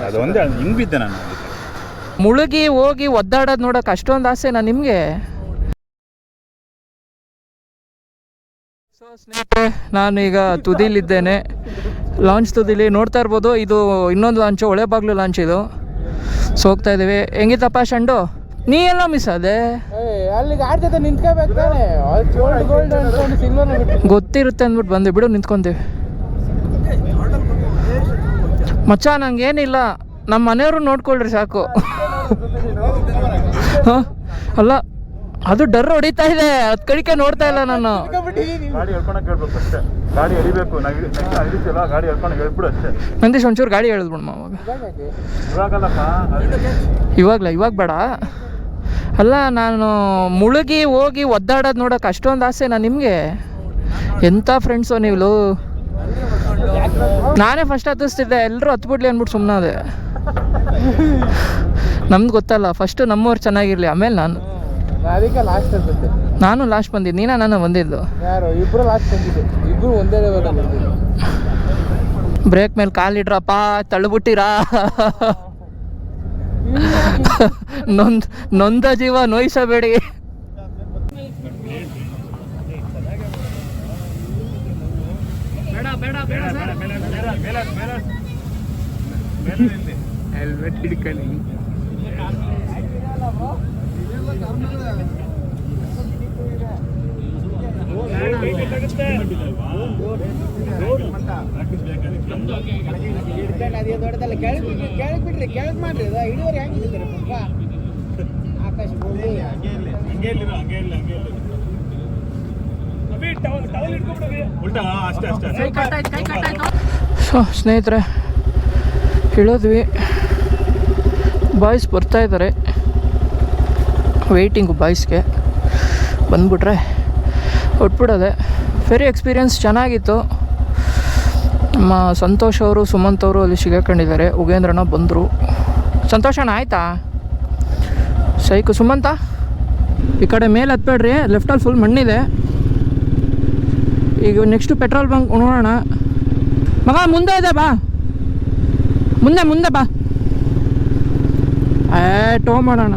ಅದೊಂದೇ ಹಿಂಗೆ ಬಿದ್ದೆ ನಾನು. ಮುಳುಗಿ ಹೋಗಿ ಒದ್ದಾಡೋದು ನೋಡೋಕೆ ಅಷ್ಟೊಂದು ಆಸೆನಾ ನಿಮಗೆ? ಸೊ ಸ್ನೇಹಿತರೆ, ನಾನೀಗ ತುದಿಲಿದ್ದೇನೆ, ಲಾಂಚ್ ತುದಿಲಿ ನೋಡ್ತಾ ಇರ್ಬೋದು. ಇದು ಇನ್ನೊಂದು ಲಾಂಚು, ಹೊಳೆಬಾಗ್ಲು ಲಾಂಚ್ ಇದು. ಸೊ ಹೋಗ್ತಾ ಇದ್ದೀವಿ. ಹೆಂಗಿತ್ತಪ್ಪ ಶಂಡು, ನೀ ಎಲ್ಲ ಮಿಸ್ ಅದೇ? ಗೊತ್ತಿರುತ್ತೆ ಅಂದ್ಬಿಟ್ಟು ಬಂದೆ ಬಿಡು, ನಿಂತ್ಕೊಂತೀವಿ. ಮಚ್ಚ ನಂಗೇನಿಲ್ಲ, ನಮ್ಮ ಮನೆಯವರು ನೋಡ್ಕೊಳ್ರಿ ಸಾಕು. ಹಾಂ ಅಲ್ಲ, ಅದು ಡರ್ ಹೊಡಿತಾ ಇದೆ, ಅದ್ ಕಡಿಕೆ ನೋಡ್ತಾ ಇಲ್ಲ ನಾನು. ನಂದೀಶ್ ಒಂಚೂರು ಗಾಡಿ ಹೇಳಿದ್ಬಿಡಮ್ಮ ಅವಾಗ. ಇವಾಗ ಬೇಡ. ಅಲ್ಲ, ನಾನು ಮುಳುಗಿ ಹೋಗಿ ಒದ್ದಾಡೋದು ನೋಡೋಕೆ ಅಷ್ಟೊಂದು ಆಸೆನಾ ನಿಮಗೆ? ಎಂಥ ಫ್ರೆಂಡ್ಸು ನೀವು. ನಾನೇ ಫಸ್ಟ್ ಹತ್ತಿಸ್ತಿದ್ದೆ, ಎಲ್ಲರೂ ಹತ್ಬಿಡ್ಲಿ ಅಂದ್ಬಿಟ್ಟು ಸುಮ್ಮನೆ. ನಮ್ದು ಗೊತ್ತಲ್ಲ, ಫಸ್ಟು ನಮ್ಮವ್ರು ಚೆನ್ನಾಗಿರಲಿ, ಆಮೇಲೆ ಅದಕ್ಕೆ ಲಾಸ್ಟ್ ಅನ್ಸುತ್ತೆ. ನಾನು ಲಾಸ್ಟ್ ಬಂದಿದ್ದು, ನಾನು ಬಂದಿದ್ದು. ಯಾರು ಇಬ್ರು ಲಾಸ್ಟ್ ಬಂದಿದ್ದು, ಇಬ್ರು ಒಂದೇ ಬಂದಿದ್ದು. ಬ್ರೇಕ್ ಮೇಲೆ ಕಾಲಿಡ್ರಪ್ಪ, ತಳ್ಳಿಬಿಟ್ಟಿರಾ. ನೊಂದ ಜೀವ ನೋಯಿಸಬೇಡಿ. ಹೆಲ್ಮೆಟ್ ಹಿಡ್ಕೊಳ್ಳಿ. ಕೆಳಗೆ ಮಾಡ್ರಿ, ಇಳುವರಿ ಹೆಂಗಿರ್ತಾರೆ ಪಪ್ಪ. ಆಕಾಶ ಸೊ ಸ್ನೇಹಿತರೆ, ಇಳಿದ್ವಿ. ಬಾಯ್ಸ್ ಬರ್ತಾ ಇದ್ದಾರೆ, ವೆಯ್ಟಿಂಗು ಬಾಯ್ಸ್ಗೆ. ಬಂದ್ಬಿಟ್ರೆ ಹೊಟ್ಬಿಡೋದೆ. ಫೆರಿ ಎಕ್ಸ್ಪೀರಿಯನ್ಸ್ ಚೆನ್ನಾಗಿತ್ತು. ನಮ್ಮ ಸಂತೋಷ್ ಅವರು, ಸುಮಂತ್ ಅವರು ಅಲ್ಲಿ ಸಿಗಾಕೊಂಡಿದ್ದಾರೆ. ಉಗೇಂದ್ರನ ಬಂದರು. ಸಂತೋಷಣ್ಣ ಆಯಿತಾ? ಸೈಕು. ಸುಮಂತ ಈ ಕಡೆ ಮೇಲೆ ಹತ್ಬೇಡ್ರಿ, ಲೆಫ್ಟಲ್ಲಿ ಫುಲ್ ಮಣ್ಣಿದೆ. ಈಗ ನೆಕ್ಸ್ಟು ಪೆಟ್ರೋಲ್ ಬಂಕ್ ನೋಡೋಣ. ಮಗ ಮುಂದೆ ಇದೆ, ಬಾ ಮುಂದೆ ಬಾ. ಟೋ ಮಾಡೋಣ.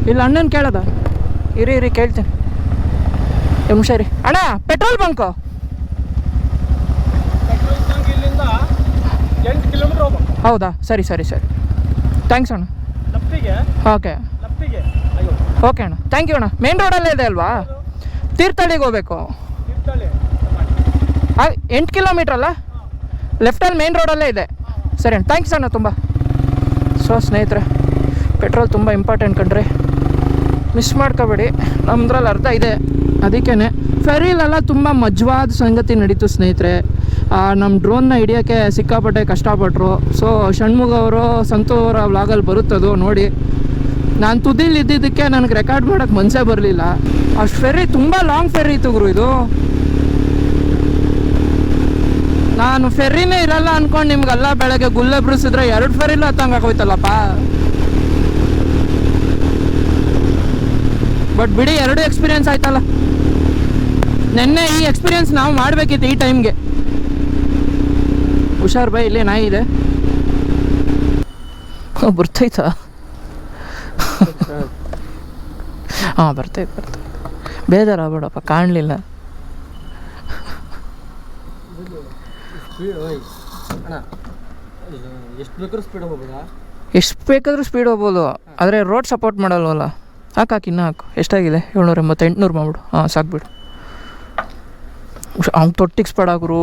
ಇಲ್ಲ ಅಣ್ಣನ ಕೇಳದ? ಇರಿ ಕೇಳ್ತೀನಿ. ನಿಮಿಷ ರೀ ಅಣ್ಣ, ಪೆಟ್ರೋಲ್ ಬಂಕು ಇಲ್ಲಿಂದ 8 ಕಿಲೋಮೀಟರ್ ಹೋಗ್ಬೇಕು. ಹೌದಾ? ಸರಿ ಥ್ಯಾಂಕ್ಸ್ ಅಣ್ಣ. ಓಕೆ ಓಕೆ ಅಣ್ಣ, ಥ್ಯಾಂಕ್ ಯು ಅಣ್ಣ. ಮೇನ್ ರೋಡಲ್ಲೇ ಇದೆ ಅಲ್ವಾ? ತೀರ್ಥಹಳ್ಳಿಗೆ ಹೋಗ್ಬೇಕು. 8 ಕಿಲೋಮೀಟ್ರ್ ಅಲ್ಲ, ಲೆಫ್ಟಲ್ಲಿ ಮೇನ್ ರೋಡಲ್ಲೇ ಇದೆ. ಸರಿ ಅಣ್ಣ, ಥ್ಯಾಂಕ್ಸ್ ಅಣ್ಣ ತುಂಬ. ಸೊ ಸ್ನೇಹಿತರೆ, ಪೆಟ್ರೋಲ್ ತುಂಬ ಇಂಪಾರ್ಟೆಂಟ್ ಕಣ್ರಿ, ಮಿಸ್ ಮಾಡ್ಕೋಬೇಡಿ. ನಮ್ಮದ್ರಲ್ಲಿ ಅರ್ಧ ಇದೆ, ಅದಕ್ಕೇ. ಫೆರಿಲೆಲ್ಲ ತುಂಬ ಮಜವಾದ ಸಂಗತಿ ನಡೀತು ಸ್ನೇಹಿತರೆ. ನಮ್ಮ ಡ್ರೋನ್ನ ಹಿಡಿಯೋಕ್ಕೆ ಸಿಕ್ಕಾಪಟ್ಟೆ ಕಷ್ಟಪಟ್ಟರು. ಸೊ ಷಣ್ಮುಖ ಅವರು, ಸಂತು ಅವರ ವ್ಲಾಗಲ್ಲಿ ಬರುತ್ತದು ನೋಡಿ. ನಾನು ತುದಿಲಿ ಇದ್ದಿದ್ದಕ್ಕೆ ನನಗೆ ರೆಕಾರ್ಡ್ ಮಾಡೋಕ್ಕೆ ಮನಸ್ಸೇ ಬರಲಿಲ್ಲ. ಅಷ್ಟು ಫೆರಿ ತುಂಬ ಲಾಂಗ್ ಫೆರಿ ಇತ್ತು ಗುರು ಇದು. ನಾನು ಫೆರಿನೇ ಇರಲ್ಲ ಅಂದ್ಕೊಂಡು ನಿಮ್ಗೆಲ್ಲ ಬೆಳಗ್ಗೆ ಗುಲ್ಲೆ ಬಿಡಿಸಿದ್ರೆ 2 ಫೆರಿಲೂ ಹತ್ತಂಗೆ ಆಗೋಯ್ತಲ್ಲಪ್ಪ. ಬಟ್ ಬಿಡಿ, 2 ಎಕ್ಸ್ಪೀರಿಯನ್ಸ್ ಆಯ್ತಲ್ಲ. ನೆನ್ನೆ ಈ ಎಕ್ಸ್ಪೀರಿಯನ್ಸ್ ನಾವು ಮಾಡಬೇಕಿತ್ತು ಈ ಟೈಮ್ಗೆ. ಹುಷಾರ್ ಬೈ, ಇಲ್ಲೇ ನಾಯಿ ಇದೆ. ಬರ್ತೈತಾ? ಹಾಂ ಬರ್ತೈತೆ. ಬೇಜಾರಾಗ್ಬೇಡಪ್ಪ, ಕಾಣಲಿಲ್ಲ. ಎಷ್ಟು ಬೇಕಾದ್ರೂ ಸ್ಪೀಡ್ ಹೋಗ್ಬೋದು, ಆದರೆ ರೋಡ್ ಸಪೋರ್ಟ್ ಮಾಡಲ್ವಲ್ಲ. ಹಾಕು, ಇನ್ನೂ ಹಾಕು. ಎಷ್ಟಾಗಿದೆ? 780, 800 ಮಾಡ್ಬಿಡು. ಹಾಂ ಸಾಕ್ಬಿಡು. ಅವ್ನು ತೊಟ್ಟಿಗೆ ಸ್ಪಡ ಗುರು,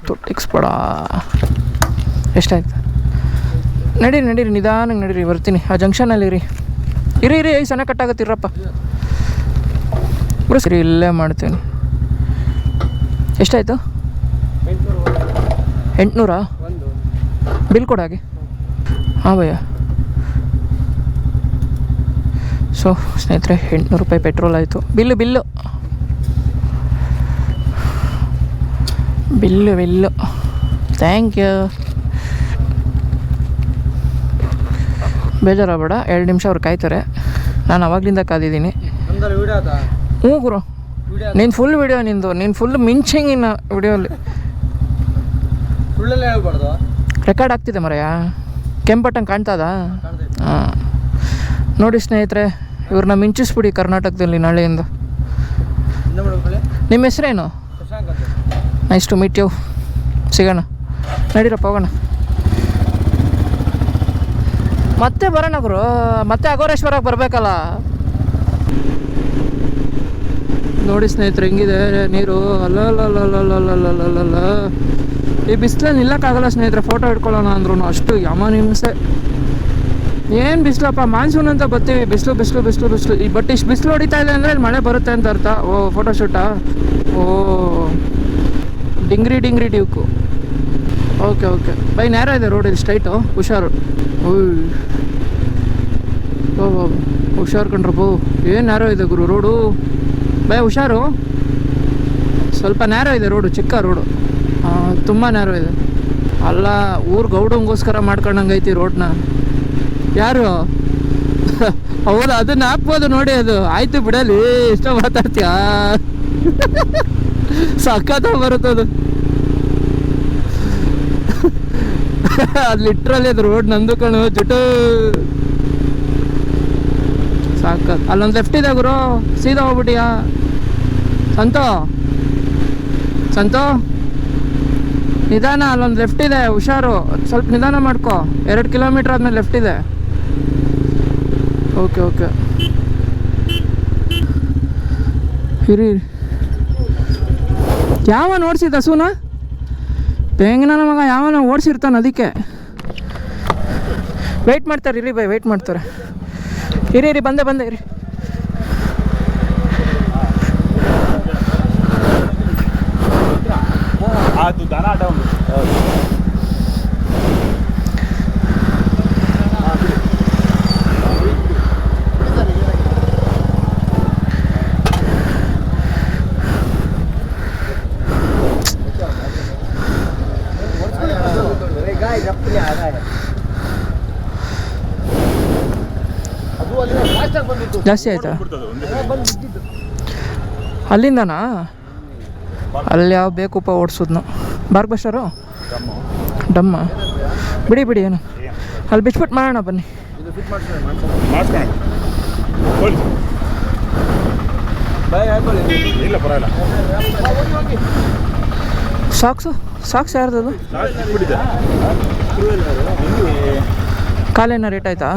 ತೊಟ್ಟಿಗೆ ಸ್ಪಡ. ಎಷ್ಟಾಯ್ತು? ನಡೀರಿ ನಿಧಾನಕ್ಕೆ ನಡೀರಿ, ಬರ್ತೀನಿ. ಆ ಜಂಕ್ಷನಲ್ಲಿ ಇರಿ ಸಣ್ಣ ಕಟ್ಟಾಗತ್ತಿರಪ್ಪ ಗುರು. ಸರಿ, ಇಲ್ಲೇ ಮಾಡ್ತೀನಿ. ಎಷ್ಟಾಯಿತು? 800. ಬಿಲ್ ಕೊಡಾಗೆ. ಹಾಂ ಭಯ್ಯ. ಸೊ ಸ್ನೇಹಿತರೆ, 800 ರೂಪಾಯಿ ಪೆಟ್ರೋಲ್ ಆಯಿತು. Bill thank you. ಬೇಜಾರಾಗಬೇಡ, 2 ನಿಮಿಷ ಅವ್ರು ಕಾಯ್ತಾರೆ. ನಾನು ಅವಾಗಲಿಂದ ಕಾದಿದ್ದೀನಿ. ಹ್ಞೂ ಗುರು, ನೀನು ಫುಲ್ ವಿಡಿಯೋ, ನೀನು ಫುಲ್ ಮಿಂಚಿಂಗಿನ ವಿಡಿಯೋಲ್ಲಿ. ಸುಳ್ಳೆಲ್ಲ ಹೇಳ್ಬಾರ್ದು. ರೆಕಾರ್ಡ್ ಆಗ್ತಿದೆ ಮರೆಯ ಕೆಂಪಟ್ಟಂಗೆ ಕಾಣ್ತದ. ಹಾಂ ನೋಡಿ ಸ್ನೇಹಿತರೆ, ಇವ್ರನ್ನ ಮಿಂಚಿಸ್ಬಿಡಿ ಕರ್ನಾಟಕದಲ್ಲಿ ನಾಳೆಯಿಂದ. ನಿಮ್ಮ ಹೆಸರೇನು? Nice to meet you. ಸಿಗೋಣ, ನಡೀರಪ್ಪ ಹೋಗೋಣ. ಮತ್ತೆ ಬರೋಣ ಗುರು, ಮತ್ತೆ ಅಘೋರೇಶ್ವರಕ್ಕೆ ಬರಬೇಕಲ್ಲ. ನೋಡಿ ಸ್ನೇಹಿತರೆ ಹೆಂಗಿದೆ ನೀರು. ಅಲ್ಲ ಈ ಬಿಸಿಲಲ್ಲಿ ನಿಲ್ಲಕ್ಕಾಗಲ್ಲ ಸ್ನೇಹಿತರೆ. ಫೋಟೋ ಇಟ್ಕೊಳ್ಳೋಣ ಅಂದ್ರೂ ಅಷ್ಟು ಯಮನ್ ಹಿಂಸೆ. ಏನು ಬಿಸಿಲಪ್ಪ, ಮಾನ್ಸೂನ್ ಅಂತ ಬರ್ತೀವಿ, ಬಿಸಿಲು ಬಿಸಿಲು ಬಿಸಿಲು ಬಿಸಿಲು. ಈ ಬಟ್ ಇಷ್ಟು ಬಿಸಿಲು ಹೊಡಿತಾ ಇದೆ ಅಂದರೆ ಇಲ್ಲಿ ಮಳೆ ಬರುತ್ತೆ ಅಂತ ಅರ್ಥ. ಓ ಫೋಟೋಶೂಟಾ? ಓ ಡಿಂಗ್ರಿ ಡ್ಯೂಕು. Okay okay bye. ನೇರ ಇದೆ ರೋಡ್, ಇಲ್ಲಿ ಸ್ಟ್ರೈಟು, ಹುಷಾರು. ಓಯ್ ಓ ಹುಷಾರು ಕಂಡ್ರಪ್ಪು. ಏನು ನೇರ ಇದೆ ಗುರು ರೋಡು. ಬೈ ಹುಷಾರು, ಸ್ವಲ್ಪ ನೇರ ಇದೆ ರೋಡು, ಚಿಕ್ಕ ರೋಡು, ತುಂಬ ನೇರ ಇದೆ. ಅಲ್ಲ ಊರು ಗೌಡಂಗೋಸ್ಕರ ಮಾಡ್ಕೊಂಡಂಗೆ ಐತಿ ರೋಡ್ನ. ಯಾರು? ಹೌದು, ಅದನ್ನ ಹಾಕ್ಬೋದು ನೋಡಿ. ಅದು ಆಯ್ತು ಬಿಡಲಿ, ಇಷ್ಟ ಮಾತಾಡ್ತೀಯ. ಸಖತ್ ಬರುತ್ತದು. ಅದು ಲಿಟ್ರಲ್ಲಿ ಅದು ರೋಡ್ ನಂದು ಕಣು ಜುಟು. ಸಾಕತ್. ಅಲ್ಲೊಂದು ಲೆಫ್ಟ್ ಇದೆ ಗುರು, ಸೀದಾ ಹೋಗ್ಬಿಟ್ಟಿಯಾ? ಸಂತೋ ನಿಧಾನ, ಅಲ್ಲೊಂದು ಲೆಫ್ಟ್ ಇದೆ, ಹುಷಾರು. ಸ್ವಲ್ಪ ನಿಧಾನ ಮಾಡ್ಕೊ. 2 ಕಿಲೋಮೀಟ್ರ್ ಆದ್ಮೇಲೆ ಲೆಫ್ಟ್ ಇದೆ. ಓಕೆ ಓಕೆ ಇರಿ. ಯಾವ ಓಡಿಸಿದ ಹಸುನ? ಬೇಂಗನ ಮಗ ಯಾವನ ಓಡಿಸಿರ್ತಾನೆ, ಅದಕ್ಕೆ ವೆಯ್ಟ್ ಮಾಡ್ತಾರೆ. ಇರಿ ಬೈ, ವೆಯ್ಟ್ ಮಾಡ್ತಾರೆ. ಇರಿ ಬಂದೆ ಇರಿ. ಜಾಸ್ತಿ ಆಯ್ತಾ? ಅಲ್ಲಿಂದನಾ? ಅಲ್ಲಿ ಯಾವ ಬೇಕುಪ್ಪ ಓಡಿಸೋದ್ನು. ಬಾರ್ಕ್ ಬಸ್ಟಾರು ಡಮ್ಮ ಬಿಡಿ ಏನು ಅಲ್ಲಿ ಬಿಚ್ಬಿಟ್ಟು ಮಾಡೋಣ ಬನ್ನಿ. ಸಾಕ್ಸ್ ಯಾರ್ದದು? ಕಾಲೇನ ರೇಟ್ ಆಯ್ತಾ?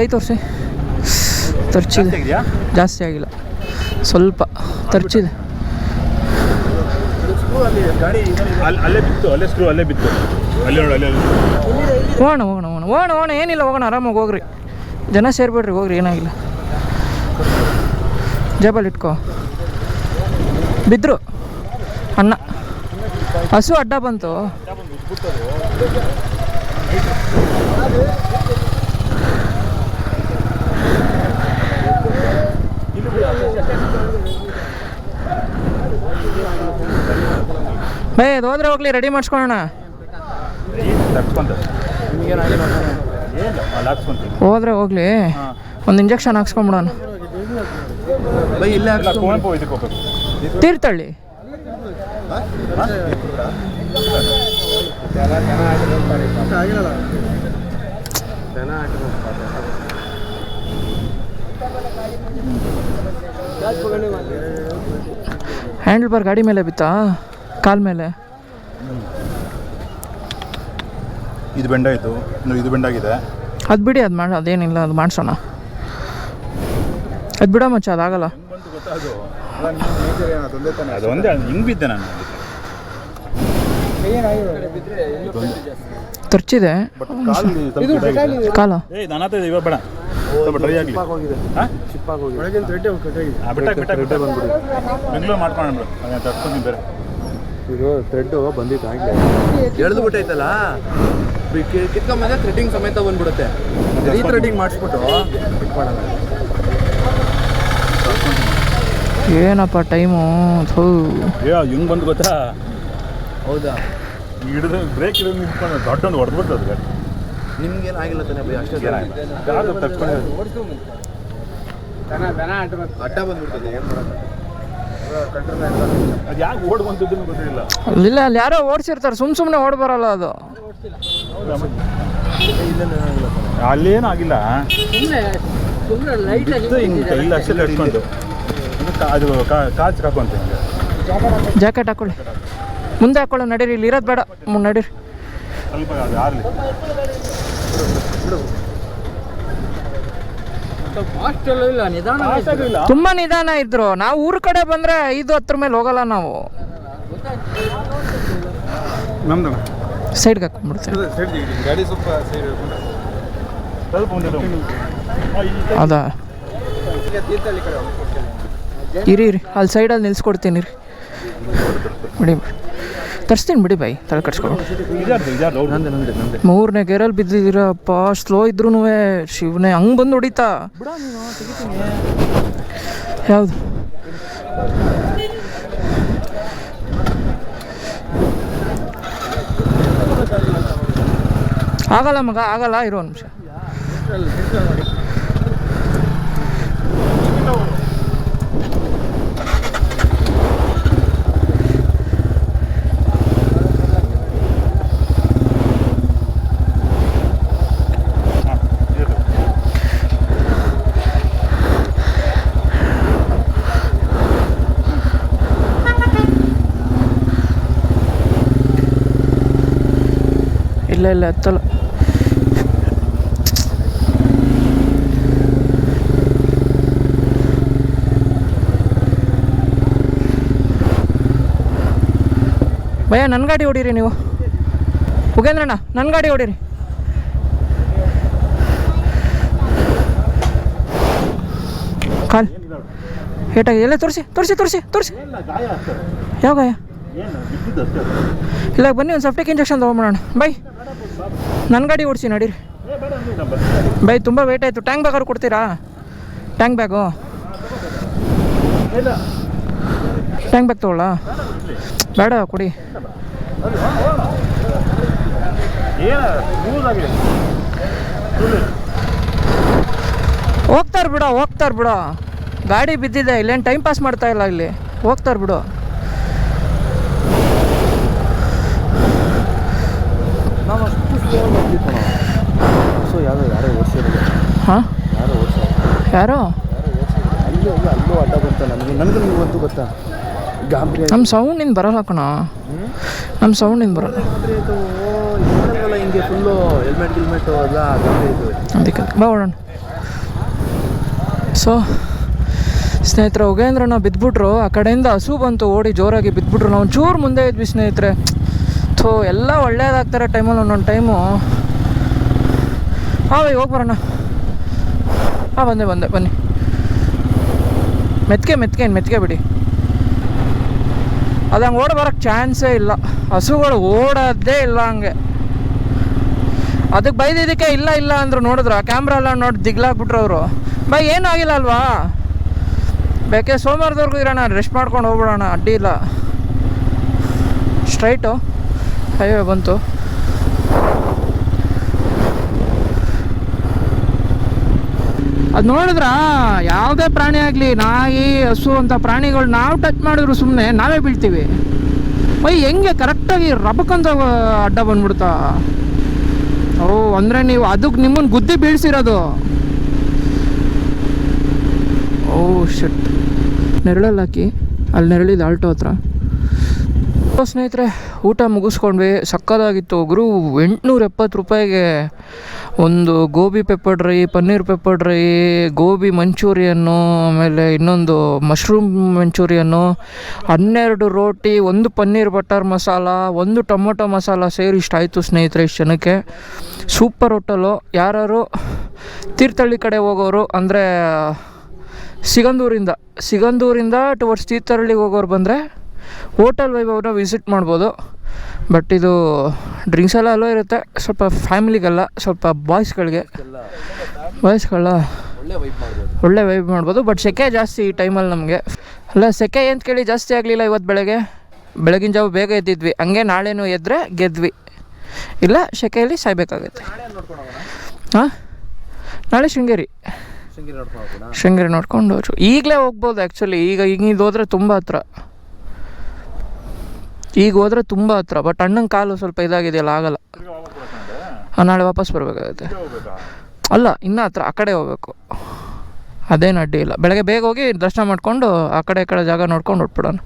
ಕೈ ತೋರಿಸಿ. ತರ್ಚಿದೆ, ಜಾಸ್ತಿ ಆಗಿಲ್ಲ, ಸ್ವಲ್ಪ ತರ್ಚಿದೆ. ಹೋಗೋಣ ಏನಿಲ್ಲ, ಹೋಗೋಣ ಆರಾಮಾಗಿ ಹೋಗ್ರಿ. ಜನ ಸೇರ್ಬೇಡ್ರಿ, ಹೋಗ್ರಿ, ಏನಾಗಿಲ್ಲ. ಜೇಬಲ್ಲಿ ಇಟ್ಕೋ. ಬಿದ್ರು ಅಣ್ಣ, ಹಸು ಅಡ್ಡ ಬಂತು. ಬೈ ಅದು ಹೋದ್ರೆ ಹೋಗ್ಲಿ, ರೆಡಿ ಮಾಡಿಸ್ಕೊಳ್ಳೋಣ. ಹೋದ್ರೆ ಹೋಗ್ಲಿ, ಒಂದು ಇಂಜೆಕ್ಷನ್ ಹಾಕ್ಸ್ಕೊಂಬಿಡೋಣ. ತೀರ್ಥಹಳ್ಳಿ ಹ್ಯಾಂಡಲ್ ಬಾರ್ ಗಾಡಿ ಮೇಲೆ ಬಿತ್ತಾ, ಕಾಲ್ ಮೇಲೆ. ಇದು ಬೆಂಡ್ ಆಯಿತು, ಇದು ಬೆಂಡಾಗಿದೆ. ಅದು ಬಿಡಿ, ಅದು ಮಾಡಿ, ಅದೇನಿಲ್ಲ, ಅದು ಮಾಡಿಸೋಣ. ಅದು ಬಿಡೋ ಮಚ್ಚ, ಅದಾಗಲ್ಲ. ಅದು ಒಂದೇ ಹಿಂಗೆ ಬಿದ್ದೆ ನಾನು. ತರ್ಚಿದೆ ಕಾಲ. ಇವಾಗ ಬೇಡ, ಡ್ರೈ ಆಗಲಿ. ಬೆಂಗಳೂರು ಮಾಡ್ಕೊಂಡು ತರ್ಸ್ಕೊಂತೀನಿ ಬೇರೆ. ಇದು ಥ್ರೆಡ್ ಬಂದಿತ್ತು ಆಗಲೇ, ಎಳೆದು ಬಿಟ್ಟೈತಲ್ಲ, ಕಿತ್ಕೊಂಬಂದ್ರೆ ಥ್ರೆಡ್ಡಿಂಗ್ ಸಮೇತ ಬಂದ್ಬಿಡುತ್ತೆ. ಈ ಥ್ರೆಡ್ಡಿಂಗ್ ಮಾಡಿಸ್ಬಿಟ್ಟು ಮಾಡೋಣ. ಏನಪ್ಪ ಟೈಮು ಹಿಂಗೆ ಬಂದು ಗೊತ್ತಾ? ಹೌದಾ? ಹಿಡಿದು ಬ್ರೇಕ್ ಹಿಡಿದು ನಿಂತ್ಕೊಂಡು ದೊಡ್ಡ ಹೊಡೆದ್ಬಿಡ್ತದೆ. ನಿಮ್ಗೇನು ಆಗಿಲ್ಲ ತಾನೆ ಬೈ? ಅಷ್ಟೇ ಅಡ್ಡ ಬಂದ್ಬಿಡ್ತದೆ, ಏನು ಮಾಡೋದು? ಅದು ಯಾಕೆ ಓಡ್ ಬಂದಿದ್ದು ಗೊತ್ತಿಲ್ಲ. ಇಲ್ಲ ಅಲ್ಲಿ ಯಾರೋ ಓಡಿಸಿರ್ತಾರೆ, ಸುಮ್ಮನೆ ಓಡ್ ಬರಲ್ಲ ಅದು. ಅಲ್ಲೇನೂ ಆಗಿಲ್ಲ, ಹಿಂಗೆ ಕೈಲಿ ಅಷ್ಟೇ ಇಟ್ಕೊಂಡು ಅದು ಕಾಚ್ ಹಾಕೊಂತ. ಜಾಕೆಟ್ ಹಾಕೊಳ್ಳಿ, ಮುಂದೆ ಹಾಕೊಳ್ಳೋ, ನಡೀರಿ, ಇಲ್ಲಿ ಇರೋದು ಬೇಡ, ನಡೀರಿ. ಸ್ವಲ್ಪ ಅದು ಆರಲಿ. ತುಂಬಾ ನಿಧಾನ ಇದ್ರು. ನಾವು ಊರ ಕಡೆ ಬಂದ್ರೆ 5-10 ಮೇಲೆ ಹೋಗಲ್ಲ ನಾವು. ನಮ್ದು ಸೈಡ್ಗೆ ಹಾಕೊಂಡ್ಬಿಡ್ತೀವಿ. ಗಾಡಿ ಸ್ವಲ್ಪ ಹೌದಾ, ಇರಿ ಅಲ್ಲಿ ಸೈಡಲ್ಲಿ ನಿಲ್ಸ್ಕೊಡ್ತೀನಿ ರೀ. ಬಿಡಿ ತರಿಸ್ತೀನಿ ಬಿಡಿ ಬಾಯಿ, ತಲೆ ಕಟ್ಸ್ಕೊಡು. 3ನೇ ಗೇರಲ್ಲಿ ಬಿದ್ದಿದ್ದೀರಪ್ಪ, ಸ್ಲೋ ಇದ್ರೂ ಶಿವನೇ ಹಂಗೆ ಬಂದು ಹೊಡಿತಾ. ಯಾವುದು ಆಗಲ್ಲ ಮಗ, ಆಗಲ್ಲ, ಇರೋ ಒಂದು ನಿಮಿಷ. ಇಲ್ಲ ಹತ್ತಲ್ಲ. ಭಯ್ಯ ನನ್ನ ಗಾಡಿ ಹೊಡೀರಿ ನೀವು, ಉಗೇಂದ್ರಣ್ಣ ನನ್ನ ಗಾಡಿ ಹೊಡೀರಿ. ಕಾಲ್ ಹೇಟಾಗಿ ಎಲ್ಲ ತೋರಿಸಿ. ಯಾವ ಗಾಯ? ಇಲ್ಲ ಬನ್ನಿ, ಒಂದು ಸೆಪ್ಟಿಕ್ ಇಂಜೆಕ್ಷನ್ ತೊಗೊಂಬಿಡೋಣ. ಬೈ ನನ್ನ ಗಾಡಿ ಓಡಿಸಿ, ನಡೀರಿ ಬೈ. ತುಂಬ ವೇಟ್ ಆಯಿತು. ಟ್ಯಾಂಕ್ ಬ್ಯಾಗಾರು ಕೊಡ್ತೀರಾ? ಟ್ಯಾಂಕ್ ಬ್ಯಾಗು ತೊಗೊಳ್ಳ? ಬೇಡ ಕೊಡಿ. ಹೋಗ್ತಾರ ಬಿಡೋ, ಗಾಡಿ ಬಿದ್ದಿದೆ, ಇಲ್ಲೇನು ಟೈಮ್ ಪಾಸ್ ಮಾಡ್ತಾ ಇಲ್ಲ, ಇಲ್ಲಿ ಹೋಗ್ತಾರ ಬಿಡು. ಹಾಂ ಯಾರೋ ಅಲ್ಲೂ ಅಡ್ಡ ಬಂತ ನನಗೂ ಗೊತ್ತು ಗೊತ್ತಾ. ನಮ್ಮ ಸೌಂಡಿಂದ ಬರಲ್ಲ ಕಣ, ನಮ್ಮ ಸೌಂಡಿಂದ ಬರಲ್ಲ. ಹಿಂಗೆ ಫುಲ್ಲು ಹೆಲ್ಮೆಟ್ ಎಲ್ಲ ಅದಕ್ಕೆ ಬಾ ಓಡೋಣ. ಸೊ ಸ್ನೇಹಿತರೆ, ಉಗೇಂದ್ರನ ಬಿದ್ದುಬಿಟ್ರು. ಆ ಕಡೆಯಿಂದ ಹಸು ಬಂತು, ಓಡಿ ಜೋರಾಗಿ ಬಿದ್ದುಬಿಟ್ರು. ನಾವು ಒಂಚೂರು ಮುಂದೆ ಇದ್ವಿ ಸ್ನೇಹಿತರೆ. ಥೋ, ಎಲ್ಲ ಒಳ್ಳೇದಾಗ್ತಾರೆ ಟೈಮಲ್ಲಿ ಒಂದೊಂದು ಟೈಮು. ಹಾಂ ಹೋಗಿ ಬರೋಣ. ಹಾಂ ಬಂದೆ ಬನ್ನಿ. ಮೆತ್ಕೆ ಬಿಡಿ. ಅದು ಹಂಗೆ ಓಡಿ ಬರೋಕ್ಕೆ ಚಾನ್ಸೇ ಇಲ್ಲ. ಹಸುಗಳು ಓಡೋದೇ ಇಲ್ಲ ಹಂಗೆ. ಅದಕ್ಕೆ ಬೈದಿದ್ದಕ್ಕೆ ಇಲ್ಲ ಅಂದರು. ನೋಡಿದ್ರು ಆ ಕ್ಯಾಮ್ರಾ ಎಲ್ಲ ನೋಡಿ ದಿಗ್ಲಾಗ್ಬಿಟ್ರು ಅವರು. ಬೈ ಏನೂ ಆಗಿಲ್ಲ ಅಲ್ವಾ? ಬೇಕೆ ಸೋಮವಾರದವರೆಗೂ ಇರೋಣ, ರೆಸ್ಟ್ ಮಾಡ್ಕೊಂಡು ಹೋಗ್ಬಿಡೋಣ, ಅಡ್ಡಿ ಇಲ್ಲ. ಸ್ಟ್ರೈಟು ಹೈವೇ ಬಂತು. ಅದು ನೋಡಿದ್ರಾ, ಯಾವುದೇ ಪ್ರಾಣಿ ಆಗಲಿ, ನಾಯಿ ಹಸು ಅಂತ ಪ್ರಾಣಿಗಳು ನಾವು ಟಚ್ ಮಾಡಿದ್ರು ಸುಮ್ಮನೆ ನಾವೇ ಬೀಳ್ತೀವಿ. ಬೈ ಹೆಂಗೆ ಕರೆಕ್ಟಾಗಿ ರಬಕ್ಕಂತ ಅಡ್ಡ ಬಂದ್ಬಿಡ್ತಾ. ಓ ಅಂದರೆ ನೀವು ಅದಕ್ಕೆ ನಿಮ್ಮನ್ನು ಗುದ್ದಿ ಬೀಳ್ಸಿರೋದು. ಓ ಶಿಟ್. ನೆರಳಲ್ಲಿ ಹಾಕಿ, ಅಲ್ಲಿ ನೆರಳಿದ ಆಲ್ಟೋ ಹತ್ರ. ಸ್ನೇಹಿತರೆ, ಊಟ ಮುಗಿಸ್ಕೊಂಡ್ವಿ. ಸಕ್ಕದಾಗಿತ್ತು ಗುರು. 870 ರೂಪಾಯಿಗೆ ಒಂದು gobi pepper dry, paneer pepper dry, gobi ಮಂಚೂರಿಯನ್ನು, ಆಮೇಲೆ ಇನ್ನೊಂದು ಮಶ್ರೂಮ್ ಮಂಚೂರಿಯನ್ನು, 12 ರೋಟಿ, ಒಂದು ಪನ್ನೀರ್ ಬಟರ್ ಮಸಾಲ, ಒಂದು ಟೊಮೊಟೊ ಮಸಾಲ ಸೇರಿ ಇಷ್ಟಾಯಿತು ಸ್ನೇಹಿತರೆ. ಇಷ್ಟು ಜನಕ್ಕೆ ಸೂಪರ್ ಹೋಟೆಲು. ಯಾರು ತೀರ್ಥಹಳ್ಳಿ ಕಡೆ ಹೋಗೋರು ಅಂದರೆ ಸಿಗಂದೂರಿಂದ ಟುವರ್ಡ್ಸ್ ತೀರ್ಥಹಳ್ಳಿಗೆ ಹೋಗೋರು ಬಂದರೆ ಹೋಟೆಲ್ ವೈಭವನ ವಿಸಿಟ್ ಮಾಡ್ಬೋದು. ಬಟ್ ಇದು ಡ್ರಿಂಕ್ಸ್ ಎಲ್ಲ ಅಲ್ಲೋ ಇರುತ್ತೆ. ಸ್ವಲ್ಪ ಫ್ಯಾಮಿಲಿಗೆಲ್ಲ, ಸ್ವಲ್ಪ ಬಾಯ್ಸ್ಗಳ ಒಳ್ಳೆ ವೈಬ್ ಮಾಡ್ಬೋದು. ಬಟ್ ಸೆಕೆ ಜಾಸ್ತಿ ಈ ಟೈಮಲ್ಲಿ ನಮಗೆ. ಅಲ್ಲ ಸೆಕೆ ಏನು ಕೇಳಿ ಜಾಸ್ತಿ ಆಗಲಿಲ್ಲ ಇವತ್ತು ಬೆಳಗಿನ ಜಾವ ಬೇಗ ಎದ್ದಿದ್ವಿ. ಹಂಗೆ ನಾಳೆನೂ ಎದ್ದರೆ ಗೆದ್ವಿ, ಇಲ್ಲ ಸೆಕೆಯಲ್ಲಿ ಸಾಯ್ಬೇಕಾಗುತ್ತೆ. ಹಾಂ, ನಾಳೆ ಶೃಂಗೇರಿ ಶೃಂಗೇರಿ ನೋಡ್ಕೊಂಡು ಹೋಗ್ಬೋದಾ? ಶೃಂಗೇರಿ ನೋಡ್ಕೊಂಡು ಈಗಲೇ ಹೋಗ್ಬೋದು ಆ್ಯಕ್ಚುಲಿ. ಈಗ ಇದು ಹೋದರೆ ತುಂಬ ಹತ್ರ, ಈಗ ಹೋದರೆ ತುಂಬ ಹತ್ರ. ಬಟ್ ಅಣ್ಣನ ಕಾಲು ಸ್ವಲ್ಪ ಇದಾಗಿದೆಯಲ್ಲ, ಆಗಲ್ಲ. ನಾಳೆ ವಾಪಸ್ ಬರಬೇಕಾಗುತ್ತೆ. ಅಲ್ಲ, ಇನ್ನೂ ಹತ್ರ, ಆ ಕಡೆ ಹೋಗ್ಬೇಕು. ಅದೇನು ಅಡ್ಡಿ ಇಲ್ಲ. ಬೆಳಗ್ಗೆ ಬೇಗ ಹೋಗಿ ದರ್ಶನ ಮಾಡಿಕೊಂಡು ಆ ಕಡೆ ಈ ಕಡೆ ಜಾಗ ನೋಡ್ಕೊಂಡು ಹೊಟ್ಬಿಡೋಣ.